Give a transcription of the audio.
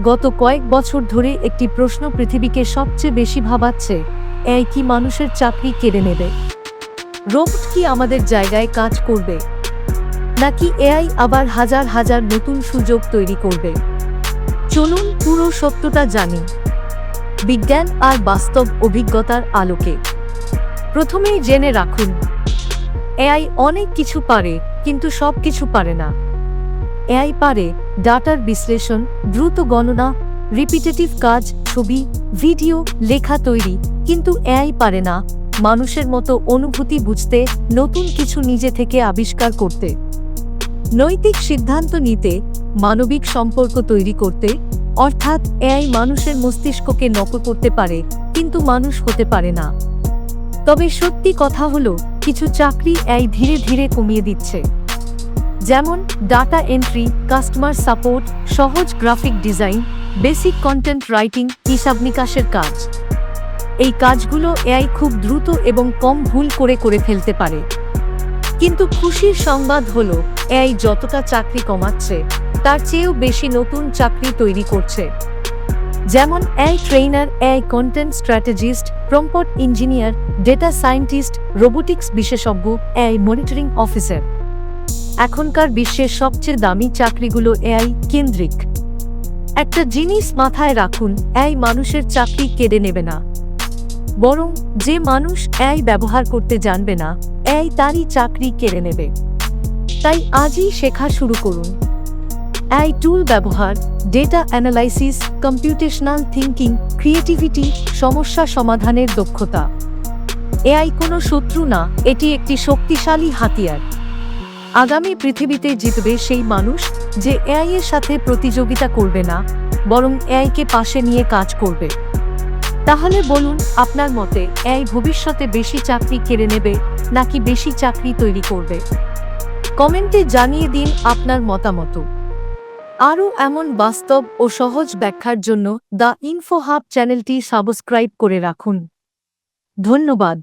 গত কয়েক বছর ধরে একটি প্রশ্ন পৃথিবীকে সবচেয়ে বেশি ভাবাচ্ছে, এআই কি মানুষের চাকরি কেড়ে নেবে? রোবট কি আমাদের জায়গায় কাজ করবে, নাকি এআই আবার হাজার হাজার নতুন সুযোগ তৈরি করবে? চলুন পুরো সত্যটা জানি, বিজ্ঞান আর বাস্তব অভিজ্ঞতার আলোকে। প্রথমেই জেনে রাখুন, এআই অনেক কিছু পারে, কিন্তু সব কিছু পারে না। এআই পারে ডাটার বিশ্লেষণ, দ্রুত গণনা, রিপিটেটিভ কাজ, ছবি, ভিডিও, লেখা তৈরি, কিন্তু এআই পারে না মানুষের মতো অনুভূতি বুঝতে, নতুন কিছু নিজে থেকে আবিষ্কার করতে, নৈতিক সিদ্ধান্ত নিতে, মানবিক সম্পর্ক তৈরি করতে। অর্থাৎ এআই মানুষের মস্তিষ্ককে নকল করতে পারে, কিন্তু মানুষ হতে পারে না। তবে সত্যি কথা হলো, কিছু চাকরি এআই ধীরে ধীরে কমিয়ে দিচ্ছে। যেমন ডাটা এন্ট্রি, কাস্টমার সাপোর্ট, সহজ graphic design, basic content writing, হিসাব নিকাশের কাজ। এই কাজগুলো এআই খুব দ্রুত এবং কম ভুল করে ফেলতে পারে। কিন্তু খুশির সংবাদ হলো, এআই যতটা চাকরি কমাচ্ছে, তার চেয়েও বেশি নতুন চাকরি তৈরি করছে। যেমন AI trainer, AI content strategist, prompt engineer, data scientist, robotics বিশেষজ্ঞ, এআই মনিটরিং অফিসার। এখনকার বিশ্বের সবচেয়ে দামি চাকরিগুলো এআই কেন্দ্রিক। একটা জিনিস মাথায় রাখুন, এআই মানুষের চাকরি কেড়ে নেবে না, বরং যে মানুষ এআই ব্যবহার করতে জানবে না, এআই তারই চাকরি কেড়ে নেবে। তাই আজই শেখা শুরু করুন। এআই টুল ব্যবহার, data analysis, computational thinking, creativity, সমস্যা সমাধানের দক্ষতা। এআই কোনো শত্রু না, এটি একটি শক্তিশালী হাতিয়ার। আগামী পৃথিবীতে জিতবে সেই মানুষ যে এআই এর সাথে প্রতিযোগিতা করবে না, বরং এআইকে পাশে নিয়ে কাজ করবে। তাহলে বলুন, আপনার মতে এআই ভবিষ্যতে বেশি চাকরি কেড়ে নেবে, নাকি বেশি চাকরি তৈরি করবে? কমেন্টে জানিয়ে দিন আপনার মতামত। আরও এমন বাস্তব ও সহজ ব্যাখ্যার জন্য দ্য ইনফো হাব চ্যানেলটি সাবস্ক্রাইব করে রাখুন। ধন্যবাদ।